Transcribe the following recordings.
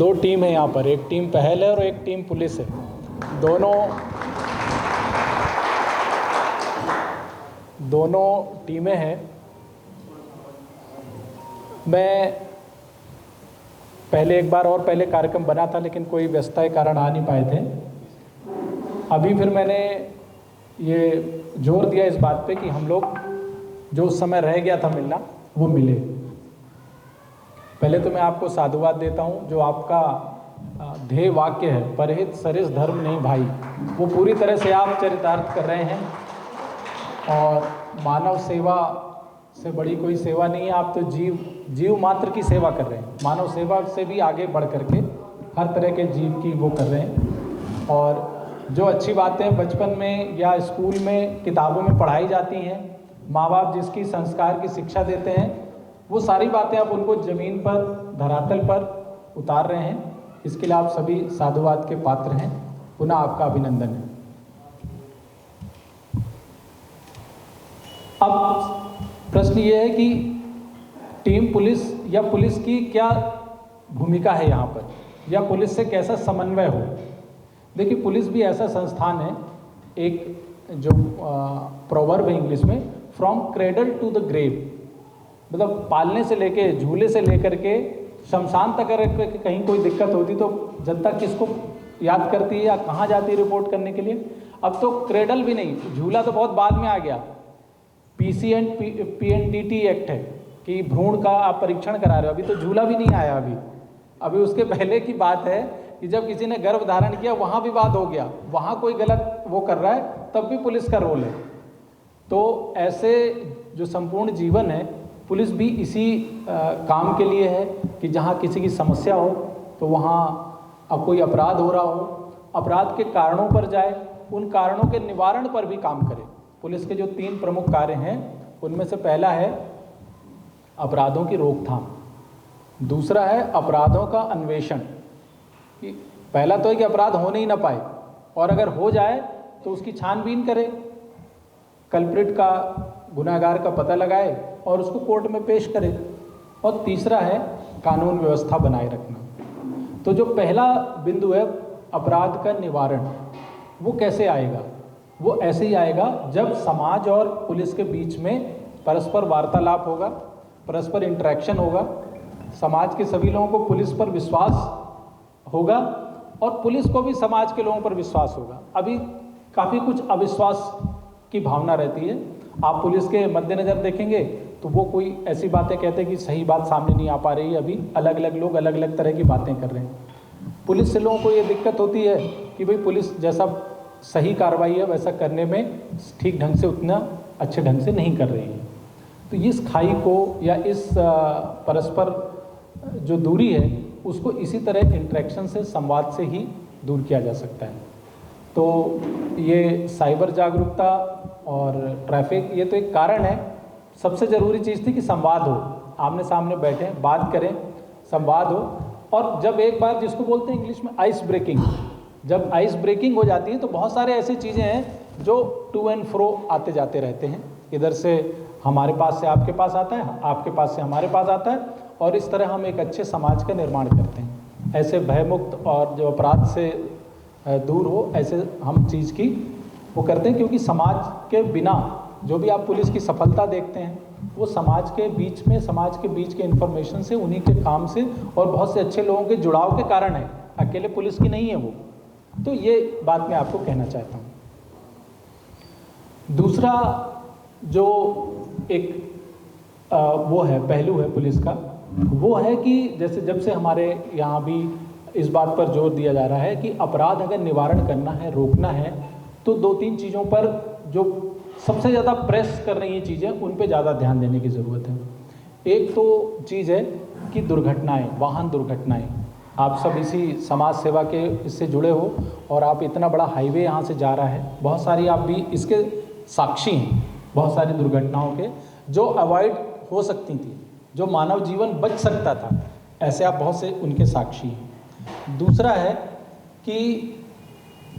दो टीम है यहाँ पर, एक टीम पहल है और एक टीम पुलिस है। दोनों टीमें हैं। मैं पहले एक बार और पहले कार्यक्रम बना था, लेकिन कोई व्यस्तता के कारण आ नहीं पाए थे। अभी फिर मैंने ये जोर दिया इस बात पे कि हम लोग जो उस समय रह गया था मिलना, वो मिले। पहले तो मैं आपको साधुवाद देता हूँ। जो आपका ध्येय वाक्य है, परहित सरिस धर्म नहीं भाई, वो पूरी तरह से आप चरितार्थ कर रहे हैं। और मानव सेवा से बड़ी कोई सेवा नहीं है। आप तो जीव मात्र की सेवा कर रहे हैं। मानव सेवा से भी आगे बढ़ करके हर तरह के जीव की वो कर रहे हैं। और जो अच्छी बातें बचपन में या स्कूल में किताबों में पढ़ाई जाती हैं, माँ बाप जिसकी संस्कार की शिक्षा देते हैं, वो सारी बातें आप उनको ज़मीन पर, धरातल पर उतार रहे हैं। इसके लिए आप सभी साधुवाद के पात्र हैं। पुनः आपका अभिनंदन है। अब प्रश्न ये है कि टीम पुलिस या पुलिस की क्या भूमिका है यहाँ पर, या पुलिस से कैसा समन्वय हो। देखिए, पुलिस भी ऐसा संस्थान है, एक जो प्रोवर्ब है इंग्लिश में, from cradle to the grave, मतलब पालने से लेके, झूले से लेकर के शमशान तक अगर कहीं कोई दिक्कत होती तो जनता किसको याद करती है या कहाँ जाती है रिपोर्ट करने के लिए। अब तो क्रेडल भी नहीं, झूला तो बहुत बाद में आ गया। PNTT एक्ट है कि भ्रूण का आप परीक्षण करा रहे हो, अभी तो झूला भी नहीं आया। अभी उसके पहले की बात है कि जब किसी ने गर्भ धारण किया, वहाँ विवाद हो गया, वहाँ कोई गलत वो कर रहा है, तब भी पुलिस का रोल है। तो ऐसे जो संपूर्ण जीवन है, पुलिस भी इसी काम के लिए है कि जहाँ किसी की समस्या हो तो वहाँ अब कोई अपराध हो रहा हो, अपराध के कारणों पर जाए, उन कारणों के निवारण पर भी काम करे। पुलिस के जो 3 प्रमुख कार्य हैं, उनमें से पहला है अपराधों की रोकथाम, दूसरा है अपराधों का अन्वेषण। पहला तो है कि अपराध होने ही ना पाए, और अगर हो जाए तो उसकी छानबीन करे, कल्प्रिट का, गुनहगार का पता लगाए और उसको कोर्ट में पेश करे। और तीसरा है कानून व्यवस्था बनाए रखना। तो जो पहला बिंदु है अपराध का निवारण, वो कैसे आएगा? वो ऐसे ही आएगा जब समाज और पुलिस के बीच में परस्पर वार्तालाप होगा, परस्पर इंटरेक्शन होगा, समाज के सभी लोगों को पुलिस पर विश्वास होगा और पुलिस को भी समाज के लोगों पर विश्वास होगा। अभी काफ़ी कुछ अविश्वास की भावना रहती है। आप पुलिस के मद्देनज़र देखेंगे तो वो कोई ऐसी बातें कहते हैं कि सही बात सामने नहीं आ पा रही है, अभी अलग अलग लोग अलग अलग तरह की बातें कर रहे हैं। पुलिस से लोगों को ये दिक्कत होती है कि भाई पुलिस जैसा सही कार्रवाई है वैसा करने में ठीक ढंग से, उतना अच्छे ढंग से नहीं कर रही है। तो इस खाई को या इस परस्पर जो दूरी है, उसको इसी तरह इंटरेक्शन से, संवाद से ही दूर किया जा सकता है। तो ये साइबर जागरूकता और ट्रैफिक, ये तो एक कारण है। सबसे ज़रूरी चीज़ थी कि संवाद हो, आमने सामने बैठें, बात करें, संवाद हो। और जब एक बार, जिसको बोलते हैं इंग्लिश में आइस ब्रेकिंग, जब आइस ब्रेकिंग हो जाती है तो बहुत सारे ऐसी चीज़ें हैं जो टू एंड फ्रो आते जाते रहते हैं। इधर से हमारे पास से आपके पास आता है, आपके पास से हमारे पास आता है, और इस तरह हम एक अच्छे समाज का निर्माण करते हैं। ऐसे भयमुक्त और जो अपराध से दूर हो, ऐसे हम चीज़ की वो करते हैं। क्योंकि समाज के बिना जो भी आप पुलिस की सफलता देखते हैं, वो समाज के बीच में, समाज के बीच के इन्फॉर्मेशन से, उन्हीं के काम से और बहुत से अच्छे लोगों के जुड़ाव के कारण है, अकेले पुलिस की नहीं है वो। तो ये बात मैं आपको कहना चाहता हूँ। दूसरा जो एक वो है, पहलू है पुलिस का, वो है कि जैसे जब से हमारे यहाँ भी इस बात पर जोर दिया जा रहा है कि अपराध अगर निवारण करना है, रोकना है, तो 2-3 चीज़ों पर जो सबसे ज़्यादा प्रेस कर रही हैं चीज़ें, उन पे ज़्यादा ध्यान देने की ज़रूरत है। एक तो चीज़ है कि दुर्घटनाएं, वाहन दुर्घटनाएं। आप सब इसी समाज सेवा के इससे जुड़े हो और आप इतना बड़ा हाईवे यहाँ से जा रहा है, बहुत सारी आप भी इसके साक्षी हैं, बहुत सारी दुर्घटनाओं के जो अवॉइड हो सकती थी, जो मानव जीवन बच सकता था, ऐसे आप बहुत से उनके साक्षी हैं। दूसरा है कि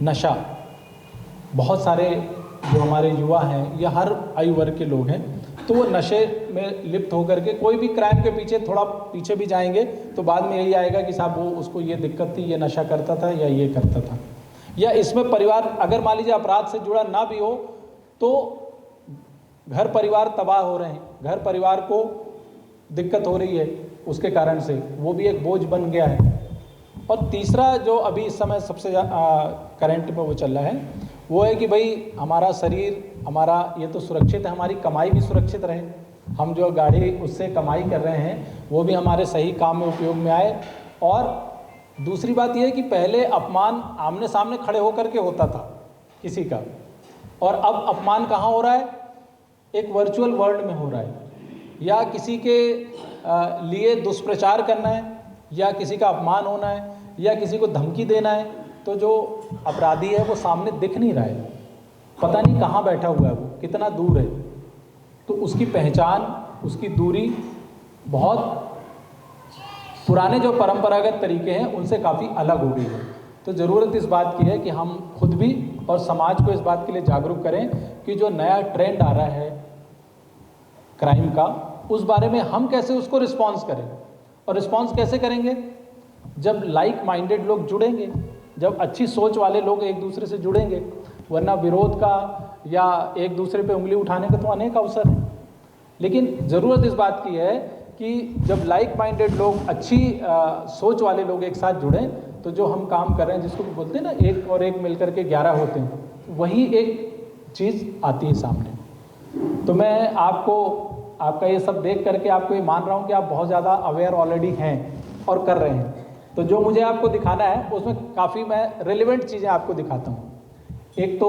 नशा, बहुत सारे जो हमारे युवा हैं या हर आयु वर्ग के लोग हैं, तो वो नशे में लिप्त होकर के कोई भी क्राइम के पीछे थोड़ा पीछे भी जाएंगे तो बाद में यही आएगा कि साहब वो उसको ये दिक्कत थी, ये नशा करता था या ये करता था। या इसमें परिवार अगर मान लीजिए अपराध से जुड़ा ना भी हो तो घर परिवार तबाह हो रहे हैं, घर परिवार को दिक्कत हो रही है उसके कारण से, वो भी एक बोझ बन गया है। और तीसरा जो अभी इस समय सबसे करंट में वो चल रहा है वो है कि भाई हमारा शरीर हमारा ये तो सुरक्षित है, हमारी कमाई भी सुरक्षित रहे, हम जो गाड़ी उससे कमाई कर रहे हैं वो भी हमारे सही काम में उपयोग में आए। और दूसरी बात यह है कि पहले अपमान आमने सामने खड़े होकर के होता था किसी का, और अब अपमान कहाँ हो रहा है, एक वर्चुअल वर्ल्ड में हो रहा है। या किसी के लिए दुष्प्रचार करना है या किसी का अपमान होना है या किसी को धमकी देना है, तो जो अपराधी है वो सामने दिख नहीं रहा है, पता नहीं कहाँ बैठा हुआ है, वो कितना दूर है। तो उसकी पहचान, उसकी दूरी बहुत पुराने जो परंपरागत तरीके हैं उनसे काफ़ी अलग हो गई है। तो ज़रूरत इस बात की है कि हम खुद भी और समाज को इस बात के लिए जागरूक करें कि जो नया ट्रेंड आ रहा है क्राइम का, उस बारे में हम कैसे उसको रिस्पॉन्स करें। और रिस्पॉन्स कैसे करेंगे, जब लाइक माइंडेड लोग जुड़ेंगे, जब अच्छी सोच वाले लोग एक दूसरे से जुड़ेंगे, वरना विरोध का या एक दूसरे पे उंगली उठाने का तो अनेक अवसर है। लेकिन ज़रूरत इस बात की है कि जब लाइक माइंडेड लोग, अच्छी सोच वाले लोग एक साथ जुड़ें, तो जो हम काम कर रहे हैं, जिसको बोलते हैं ना एक और एक मिलकर के 11 होते हैं, वही एक चीज़ आती है सामने। तो मैं आपका ये सब देख करके आपको ये मान रहा हूँ कि आप बहुत ज़्यादा अवेयर ऑलरेडी हैं और कर रहे हैं। तो जो मुझे आपको दिखाना है उसमें काफ़ी मैं रिलेवेंट चीज़ें आपको दिखाता हूँ। एक तो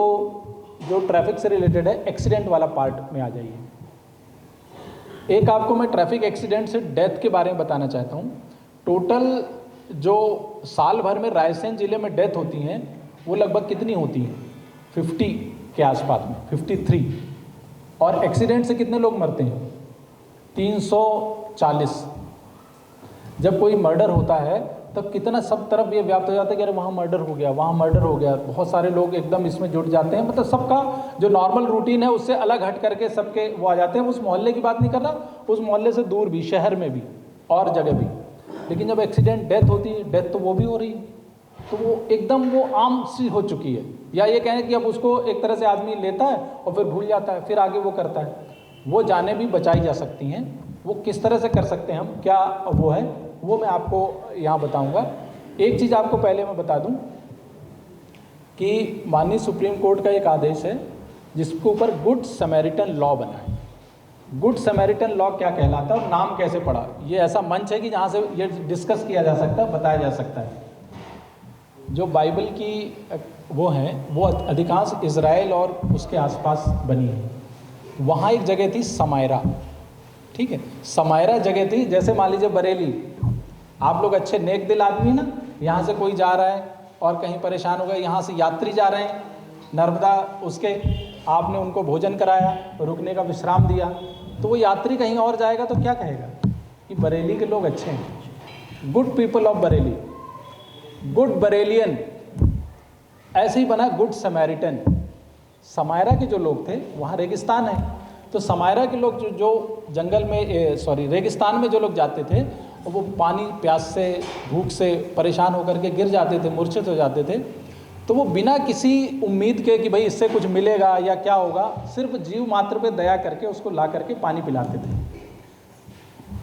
जो ट्रैफिक से रिलेटेड है, एक्सीडेंट वाला पार्ट में आ जाइए। एक आपको मैं ट्रैफिक एक्सीडेंट से डेथ के बारे में बताना चाहता हूँ। टोटल जो साल भर में रायसेन ज़िले में डेथ होती हैं वो लगभग कितनी होती हैं, 50 के आसपास में, 53। और एक्सीडेंट से कितने लोग मरते हैं, 340। जब कोई मर्डर होता है तब कितना सब तरफ ये व्याप्त हो जाता है कि अरे वहाँ मर्डर हो गया, वहाँ मर्डर हो गया। बहुत सारे लोग एकदम इसमें जुट जाते हैं, मतलब सबका जो नॉर्मल रूटीन है उससे अलग हट करके सबके वो आ जाते हैं। उस मोहल्ले की बात नहीं कर रहा, उस मोहल्ले से दूर भी, शहर में भी और जगह भी। लेकिन जब एक्सीडेंट डेथ होती है, डेथ तो वो भी हो रही है, तो वो एकदम वो आम सी हो चुकी है। या ये कहें कि अब उसको एक तरह से आदमी लेता है और फिर भूल जाता है, फिर आगे वो करता है। वो जानें भी बचाई जा सकती हैं। वो किस तरह से कर सकते हैं हम, क्या वो है, वो मैं आपको यहाँ बताऊँगा। एक चीज़ आपको पहले मैं बता दूँ कि माननीय सुप्रीम कोर्ट का एक आदेश है जिसके ऊपर गुड समैरिटन लॉ बना है। गुड समैरिटन लॉ क्या कहलाता है और नाम कैसे पड़ा, ये ऐसा मंच है कि जहाँ से ये डिस्कस किया जा सकता है, बताया जा सकता है। जो बाइबल की वो हैं वो अधिकांश इज़राइल और उसके आसपास बनी है। वहाँ एक जगह थी समायरा, ठीक है, समायरा जगह थी। जैसे मान लीजिए बरेली, आप लोग अच्छे नेक दिल आदमी ना, यहाँ से कोई जा रहा है और कहीं परेशान हो गए, यहाँ से यात्री जा रहे हैं नर्मदा उसके, आपने उनको भोजन कराया, रुकने का विश्राम दिया, तो वो यात्री कहीं और जाएगा तो क्या कहेगा कि बरेली के लोग अच्छे हैं, good people of Bareilly, good Bareillian. ऐसे ही बना गुड समैरिटन। समायरा के जो लोग थे, वहाँ रेगिस्तान है, तो समायरा के लोग जो जंगल में रेगिस्तान में जो लोग जाते थे, वो पानी प्यास से, भूख से परेशान होकर के गिर जाते थे, मूर्छित हो जाते थे। तो वो बिना किसी उम्मीद के कि भाई इससे कुछ मिलेगा या क्या होगा, सिर्फ जीव मात्र पे दया करके उसको ला करके पानी पिलाते थे।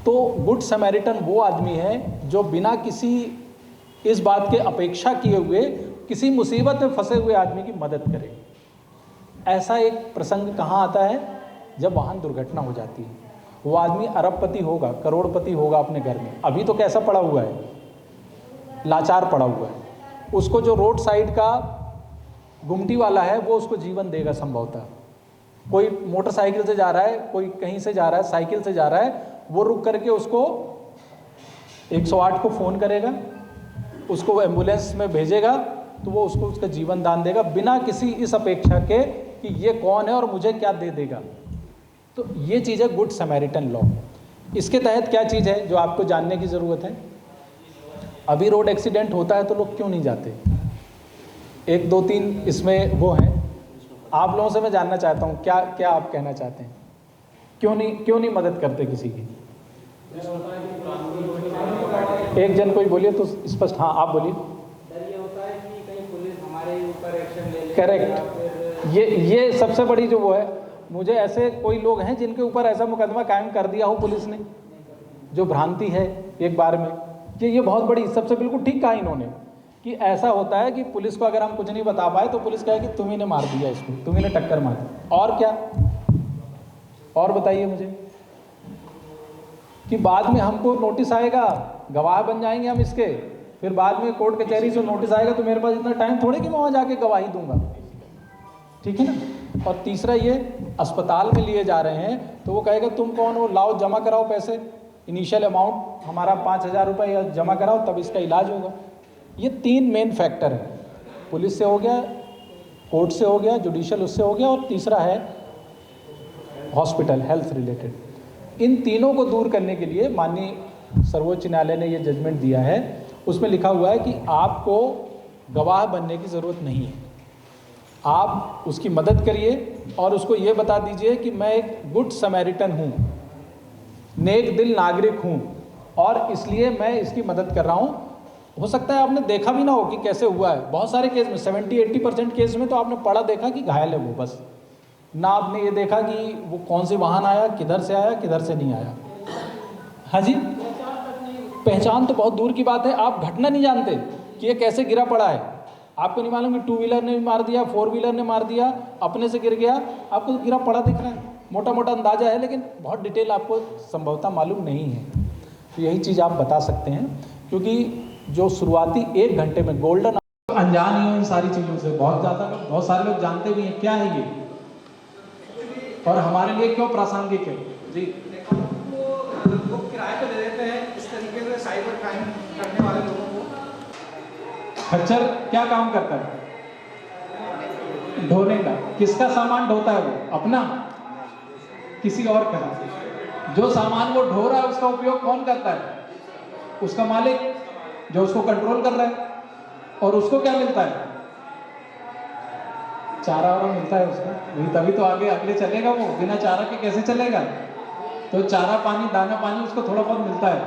तो गुड समैरिटन वो आदमी है जो बिना किसी इस बात के अपेक्षा किए हुए किसी मुसीबत में फंसे हुए आदमी की मदद करे। ऐसा एक प्रसंग कहाँ आता है, जब वाहन दुर्घटना हो जाती है। वो आदमी अरबपति होगा, करोड़पति होगा अपने घर में, अभी तो कैसा पड़ा हुआ है, लाचार पड़ा हुआ है। उसको जो रोड साइड का गुमटी वाला है वो उसको जीवन देगा संभवतः। कोई मोटरसाइकिल से जा रहा है, कोई कहीं से जा रहा है, साइकिल से जा रहा है, वो रुक करके उसको 108 को फ़ोन करेगा, उसको एम्बुलेंस में भेजेगा, तो वो उसको उसका जीवन दान देगा बिना किसी इस अपेक्षा के कि ये कौन है और मुझे क्या दे देगा। तो ये चीज़ है गुड समैरिटन लॉ। इसके तहत क्या चीज़ है जो आपको जानने की ज़रूरत है। अभी रोड एक्सीडेंट होता है तो लोग क्यों नहीं जाते, 1 2 3 इसमें वो हैं। आप लोगों से मैं जानना चाहता हूँ क्या क्या आप कहना चाहते हैं। क्यों नहीं मदद करते किसी की? एक जन कोई बोलिए तो स्पष्ट। हाँ आप बोलिए। डर ये होता है कि कहीं पुलिस हमारे ऊपर एक्शन ले ले। करेक्ट, ये सबसे बड़ी जो वो है। मुझे ऐसे कोई लोग हैं जिनके ऊपर ऐसा मुकदमा कायम कर दिया हो पुलिस ने, जो भ्रांति है एक बार में, कि ये बहुत बड़ी, सबसे बिल्कुल ठीक कहा इन्होंने कि ऐसा होता है कि पुलिस को अगर हम कुछ नहीं बता पाए तो पुलिस कहे कि तुम्ही ने मार दिया इसको, तुम्ही ने टक्कर मार दी। और क्या, और बताइए मुझे, कि बाद में हमको नोटिस आएगा, गवाह बन जाएंगे हम इसके, फिर बाद में कोर्ट कचहरी से नोटिस आएगा तो मेरे पास इतना टाइम थोड़े कि मैं वहाँ जाके गवाही दूंगा, ठीक है ना। और तीसरा ये, अस्पताल में लिए जा रहे हैं तो वो कहेगा तुम कौन हो, लाओ जमा कराओ पैसे, इनिशियल अमाउंट हमारा 5,000 रुपये जमा कराओ तब इसका इलाज होगा। ये 3 मेन फैक्टर है, पुलिस से हो गया, कोर्ट से हो गया, जुडिशियल उससे हो गया, और तीसरा है हॉस्पिटल हेल्थ रिलेटेड। इन तीनों को दूर करने के लिए माननीय सर्वोच्च न्यायालय ने ये जजमेंट दिया है। उसमें लिखा हुआ है कि आपको गवाह बनने की ज़रूरत नहीं है, आप उसकी मदद करिए और उसको ये बता दीजिए कि मैं एक गुड समैरिटन हूँ, नेक दिल नागरिक हूँ और इसलिए मैं इसकी मदद कर रहा हूँ। हो सकता है आपने देखा भी ना हो कि कैसे हुआ है, बहुत सारे केस में 70-80% केस में तो आपने पढ़ा देखा कि घायल है वो, बस ना आपने ये देखा कि वो कौन से वाहन आया, किधर से आया, किधर से नहीं आया। हाँ जी, पहचान तो बहुत दूर की बात है, आप घटना नहीं जानते कि ये कैसे गिरा पड़ा है, आपको नहीं मालूम कि 2 व्हीलर ने मार दिया, 4 व्हीलर ने मार दिया, अपने से गिर गया, आपको गिरा पड़ा दिख रहा है, मोटा मोटा अंदाजा है, लेकिन बहुत डिटेल आपको संभवतः मालूम नहीं है। तो यही चीज़ आप बता सकते हैं, क्योंकि जो शुरुआती 1 घंटे में गोल्डन, अनजान ही हो इन सारी चीज़ों से, बहुत सारे लोग जानते भी हैं क्या है ये और हमारे लिए क्यों प्रासंगिक है। जी, वो किराए पे दे देते हैं इस तरीके से साइबर क्राइम करने वाले लोगों को। खच्चर क्या काम करता है? ढोने का। किसका सामान ढोता है वो? अपना, किसी और का। जो सामान वो ढो रहा है उसका उपयोग कौन करता है? उसका मालिक, जो उसको कंट्रोल कर रहा है। और उसको क्या मिलता है? चारा वारा मिलता है उसको, तभी तो आगे अगले चलेगा वो, बिना चारा के कैसे चलेगा? तो चारा पानी, दाना पानी उसको थोड़ा बहुत मिलता है।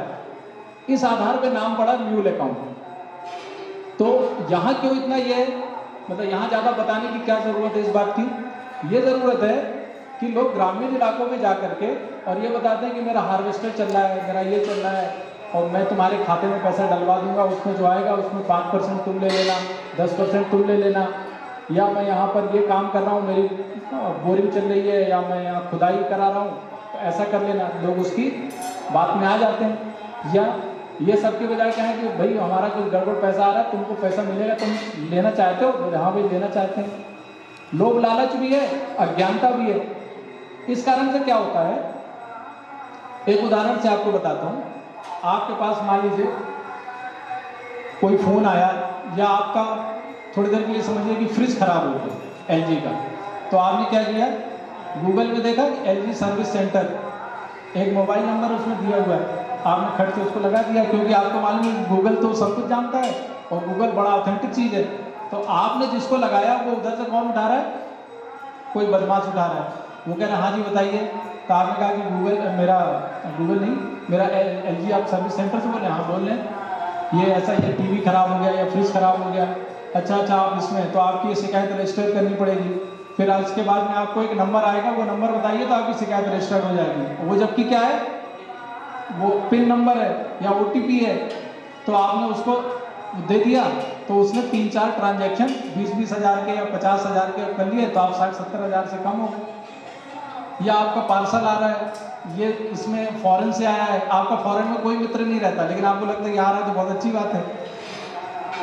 इस आधार पे नाम पड़ा म्यूल अकाउंट। तो यहाँ क्यों इतना ये, मतलब यहाँ ज़्यादा बताने की क्या ज़रूरत है इस बात की? ये ज़रूरत है कि लोग ग्रामीण इलाकों में जा करके और ये बताते हैं कि मेरा हार्वेस्टर चल रहा है, मेरा ये चल रहा है और मैं तुम्हारे खाते में पैसा डलवा दूंगा, उसमें जो आएगा उसमें 5% तुम ले लेना, 10% तुम ले लेना, या मैं यहाँ पर ये काम कर रहा हूँ, मेरी बोरिंग चल रही है, या मैं यहाँ खुदाई करा रहा हूँ, तो ऐसा कर लेना। लोग उसकी बात में आ जाते हैं। या ये सब की बजाय क्या है कि भाई हमारा कुछ गड़बड़ पैसा आ रहा है, तुमको पैसा मिलेगा, तुम लेना चाहते हो? हाँ भाई लेना चाहते हैं। लोभ लालच भी है, अज्ञानता भी है। इस कारण से क्या होता है, एक उदाहरण से आपको बताता हूँ। आपके पास मान लीजिए कोई फ़ोन आया, या आपका थोड़ी देर के लिए समझिए कि फ्रिज खराब हो गया LG का, तो आपने क्या किया, गूगल में देखा कि LG सर्विस सेंटर, एक मोबाइल नंबर उसमें दिया हुआ है, आपने खट से उसको लगा दिया, क्योंकि आपको मालूम है गूगल तो सब कुछ जानता है और गूगल बड़ा ऑथेंटिक चीज़ है। तो आपने जिसको लगाया वो उधर से कौन उठा रहा है? कोई बदमाश उठा रहा है। वो कह रहा है हाँ जी बताइए। तो आपने कहा कि मेरा LG आप सर्विस सेंटर से बोल रहे हैं? हाँ बोल रहे हैं। ये ऐसा, ये टीवी खराब हो गया या फ्रिज खराब हो गया। अच्छा आप इसमें, तो आपकी ये शिकायत रजिस्टर करनी पड़ेगी। फिर उसके बाद में आपको एक नंबर आएगा, वो नंबर बताइए तो आपकी शिकायत रजिस्टर्ड हो जाएगी। वो जबकि क्या है, वो पिन नंबर है या OTP है। तो आपने उसको दे दिया तो उसने 3-4 ट्रांजैक्शन 20-20 हज़ार के या 50 हज़ार के कर लिए, तो आप 60-70 हज़ार से कम हो गए। या आपका पार्सल आ रहा है, ये इसमें फॉरेन से आया है, आपका फॉरेन में कोई मित्र नहीं रहता, लेकिन आपको लगता है कि आ रहा है तो बहुत अच्छी बात है।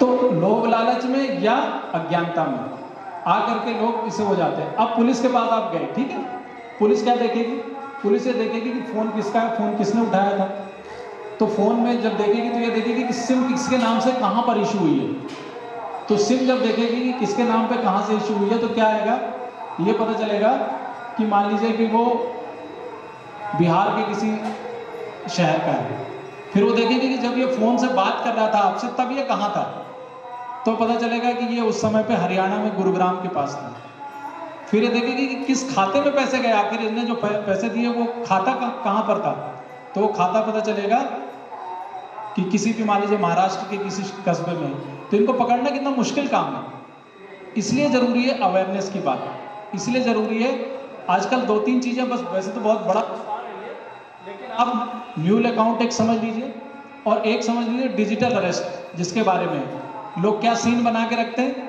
तो लोभ लालच में या अज्ञानता में आकर के लोग इसे हो जाते हैं। अब पुलिस के पास आप गए, ठीक है, पुलिस क्या देखेगी? पुलिस ये देखेगी कि फ़ोन किसका है, फ़ोन किसने उठाया था। तो फ़ोन में जब देखेगी तो ये देखेगी कि सिम किसके नाम से कहाँ पर इशू हुई है। तो सिम जब देखेगी कि किसके नाम पे कहाँ से इशू हुई है, तो क्या आएगा, ये पता चलेगा कि मान लीजिए कि वो बिहार के किसी शहर का है। फिर वो देखेगी कि जब ये फ़ोन से बात कर रहा था आपसे, तब ये कहाँ था, तो पता चलेगा कि ये उस समय पे हरियाणा में गुरुग्राम के पास था। फिर ये देखेगी कि किस खाते में पैसे गए, आखिर इसने जो पैसे दिए वो खाता कहाँ पर था, तो वो खाता पता चलेगा कि किसी भी मान लीजिए महाराष्ट्र के किसी कस्बे में। तो इनको पकड़ना कितना मुश्किल काम है। इसलिए ज़रूरी है अवेयरनेस की बात, इसलिए ज़रूरी है। आजकल 2-3 चीज़ें बस, वैसे तो बहुत बड़ा लेकिन आप म्यूल अकाउंट एक समझ लीजिए और एक समझ लीजिए डिजिटल अरेस्ट, जिसके बारे में लोग क्या सीन बना के रखते हैं,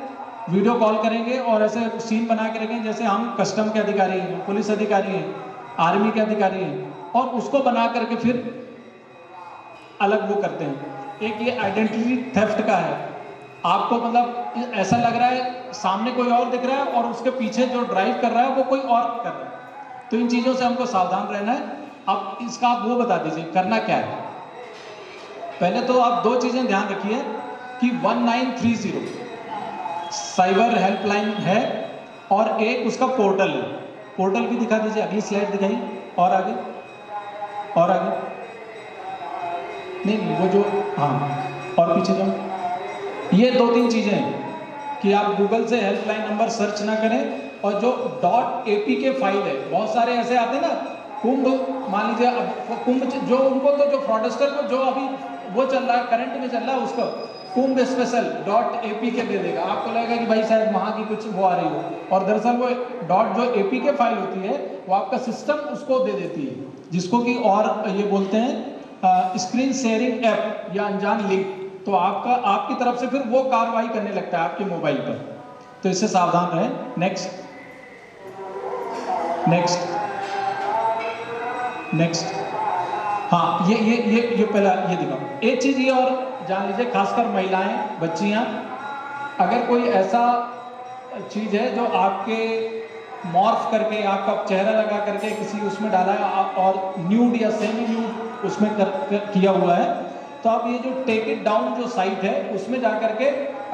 वीडियो कॉल करेंगे और ऐसे सीन बना के रखेंगे जैसे हम कस्टम के अधिकारी हैं, पुलिस अधिकारी हैं, आर्मी के अधिकारी हैं, और उसको बना करके फिर अलग वो करते हैं। एक ये आइडेंटिटी थेफ्ट का है, आपको मतलब ऐसा लग रहा है सामने कोई और दिख रहा है और उसके पीछे जो ड्राइव कर रहा है वो कोई और कर रहा है। तो इन चीज़ों से हमको सावधान रहना है। अब इसका आप वो बता दीजिए करना क्या है। पहले तो आप 2 चीज़ें ध्यान रखिए कि 1930 साइबर हेल्पलाइन है और एक उसका पोर्टल है। पोर्टल भी दिखा दीजिए, अगली स्लाइड दिखाइए, और आगे और आगे, नहीं वो जो, हाँ और पीछे जाओ। ये 2-3 चीज़ें हैं कि आप गूगल से हेल्पलाइन नंबर सर्च ना करें, और जो .apk फाइल है, बहुत सारे ऐसे आते हैं ना, कुंभ मान लीजिए, अब कुंभ जो उनको तो जो फ्रॉडस्टर को जो अभी वो चल रहा है, करंट में चल रहा है, उसको कुंभ स्पेशल .apk दे देगा। आपको लगेगा कि भाई शायद वहाँ की कुछ वो आ रही हो, और दरअसल वो जो apk फाइल होती है वो आपका सिस्टम उसको दे देती है, जिसको कि और ये बोलते हैं स्क्रीन शेयरिंग ऐप या अनजान लिंक। तो आपकी तरफ से फिर वो कार्रवाई करने लगता है आपके मोबाइल पर, तो इससे सावधान रहें। नेक्स्ट हाँ, ये पहला ये दिखाओ। एक चीज़ ये और जान लीजिए, खासकर महिलाएं, बच्चियां, अगर कोई ऐसा चीज़ है जो आपके मॉर्फ करके आपका चेहरा लगा करके किसी उसमें डाला है और न्यूड या सेमी न्यूड उसमें किया हुआ है, तो आप ये जो टेक इट डाउन जो साइट है उसमें जा करके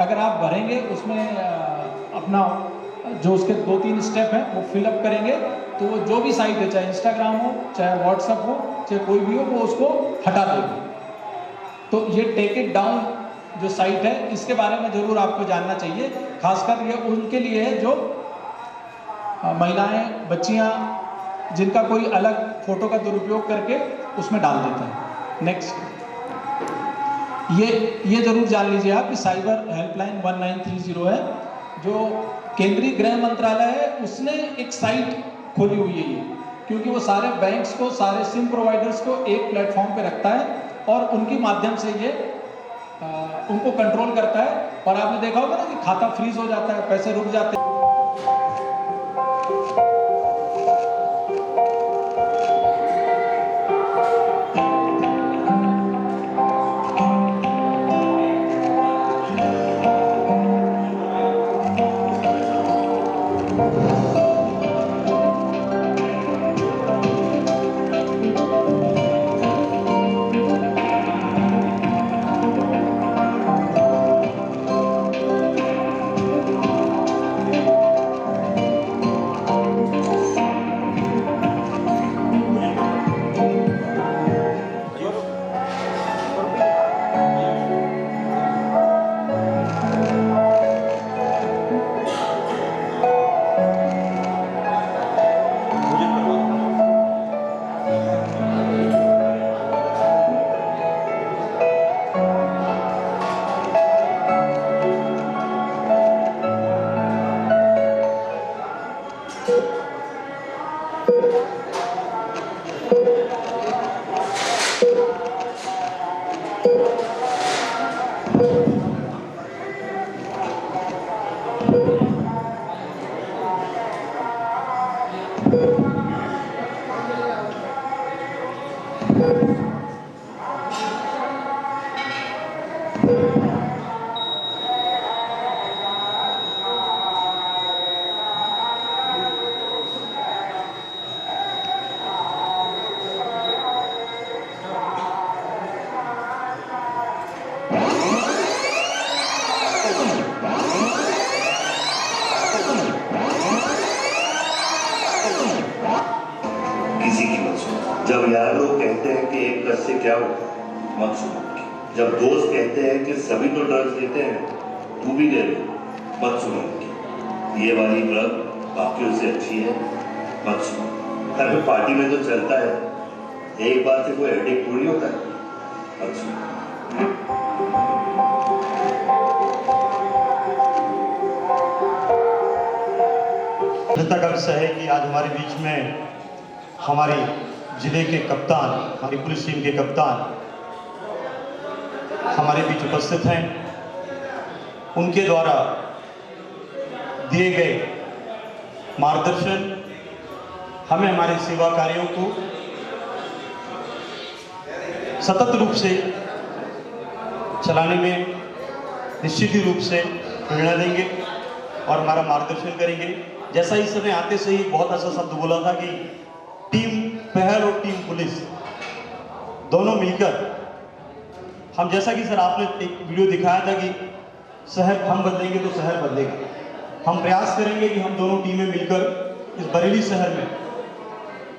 अगर आप भरेंगे, उसमें अपना जो उसके 2-3 स्टेप हैं वो फिलअप करेंगे, तो वो जो भी साइट है, चाहे इंस्टाग्राम हो, चाहे व्हाट्सअप हो, चाहे कोई भी हो, वो उसको हटा देंगे। तो ये टेक इट डाउन जो साइट है, इसके बारे में ज़रूर आपको जानना चाहिए। खासकर ये उनके लिए है जो महिलाएं, बच्चियां, जिनका कोई अलग फोटो का दुरुपयोग करके उसमें डाल देते हैं। नेक्स्ट, ये जरूर जान लीजिए आप कि साइबर हेल्पलाइन 1930 है, जो केंद्रीय गृह मंत्रालय है, उसने एक साइट खोली हुई है ये, क्योंकि वो सारे बैंक्स को, सारे सिम प्रोवाइडर्स को एक प्लेटफॉर्म पे रखता है और उनके माध्यम से ये उनको कंट्रोल करता है। और आपने देखा होगा ना कि खाता फ्रीज हो जाता है, पैसे रुक जाते हैं। जब यार लोग कहते हैं कि एक ड्रग से क्या हो, मत सुनो। जब दोस्त कहते हैं कि सभी तो ड्रग्स देते हैं, तू भी दे ले, मत सुनो। ये वाली ड्रग बाकियों से अच्छी है, मत सुनो। अरे पार्टी में तो चलता है, एक बार से कोई हेडेक थोड़ी होता है, मत सुनो। चिंता का विषय है कि आज हमारे बीच में हमारे जिले के कप्तान, हमारी पुलिस टीम के कप्तान हमारे बीच उपस्थित हैं। उनके द्वारा दिए गए मार्गदर्शन हमें हमारे सेवा कार्यों को सतत रूप से चलाने में निश्चित ही रूप से प्रेरणा देंगे और हमारा मार्गदर्शन करेंगे। जैसा इस समय आते से ही बहुत अच्छा शब्द बोला था कि टीम पहल और टीम पुलिस दोनों मिलकर हम, जैसा कि सर आपने एक वीडियो दिखाया था कि शहर हम बदलेंगे तो शहर बदलेगा। हम प्रयास करेंगे कि हम दोनों टीमें मिलकर इस बरेली शहर में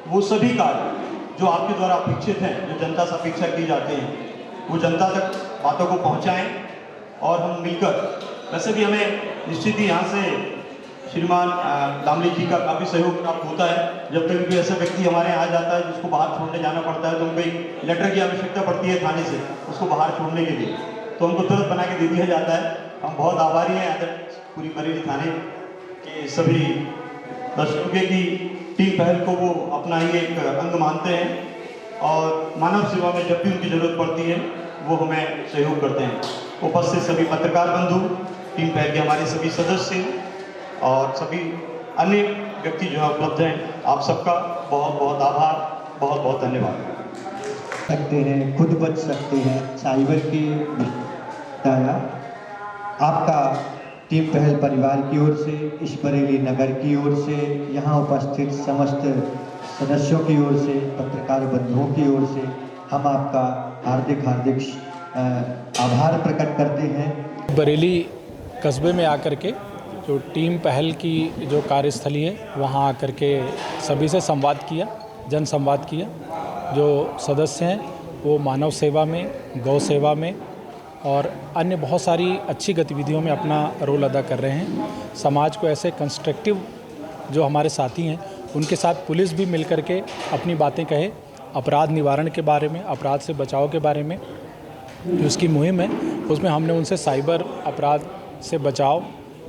वो सभी कार्य जो आपके द्वारा अपेक्षित हैं, जो जनता से अपेक्षा की जाते हैं, वो जनता तक बातों को पहुंचाएं और हम मिलकर, वैसे भी हमें निश्चित ही यहाँ से श्रीमान दामली जी का काफ़ी सहयोग प्राप्त होता है। जब कभी भी ऐसा व्यक्ति हमारे यहाँ आ जाता है जिसको बाहर छोड़ने जाना पड़ता है तो उनको एक लेटर की आवश्यकता पड़ती है थाने से उसको बाहर छोड़ने के लिए, तो हमको तुरंत बना के दे दिया जाता है। हम बहुत आभारी हैं पूरी बरेली थाने के सभी दर्शकों की टीम पहल को वो अपना ही एक अंग मानते हैं और मानव सेवा में जब भी उनकी ज़रूरत पड़ती है वो हमें सहयोग करते हैं। उपस्थित सभी पत्रकार बंधु, टीम पहल के हमारे सभी सदस्य और सभी अन्य व्यक्ति जो है उपलब्ध हैं, आप सबका बहुत बहुत आभार, बहुत बहुत धन्यवाद। सकते हैं, खुद बच सकते हैं साइबर की बताया। आपका टीम पहल परिवार की ओर से, इस बरेली नगर की ओर से, यहाँ उपस्थित समस्त सदस्यों की ओर से, पत्रकार बंधुओं की ओर से हम आपका हार्दिक आभार प्रकट करते हैं। बरेली कस्बे में आकर के जो टीम पहल की जो कार्यस्थली है वहाँ आकर के सभी से संवाद किया, जन संवाद किया। जो सदस्य हैं वो मानव सेवा में, गौ सेवा में और अन्य बहुत सारी अच्छी गतिविधियों में अपना रोल अदा कर रहे हैं। समाज को ऐसे कंस्ट्रक्टिव जो हमारे साथी हैं उनके साथ पुलिस भी मिल कर के अपनी बातें कहे, अपराध निवारण के बारे में, अपराध से बचाव के बारे में जो उसकी मुहिम है उसमें हमने उनसे साइबर अपराध से बचाव,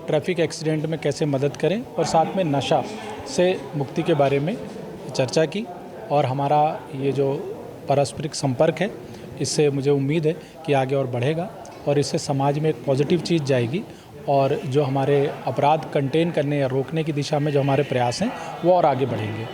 ट्रैफिक एक्सीडेंट में कैसे मदद करें और साथ में नशा से मुक्ति के बारे में चर्चा की। और हमारा ये जो पारस्परिक संपर्क है इससे मुझे उम्मीद है कि आगे और बढ़ेगा और इससे समाज में एक पॉजिटिव चीज़ जाएगी और जो हमारे अपराध कंटेन करने या रोकने की दिशा में जो हमारे प्रयास हैं वो और आगे बढ़ेंगे।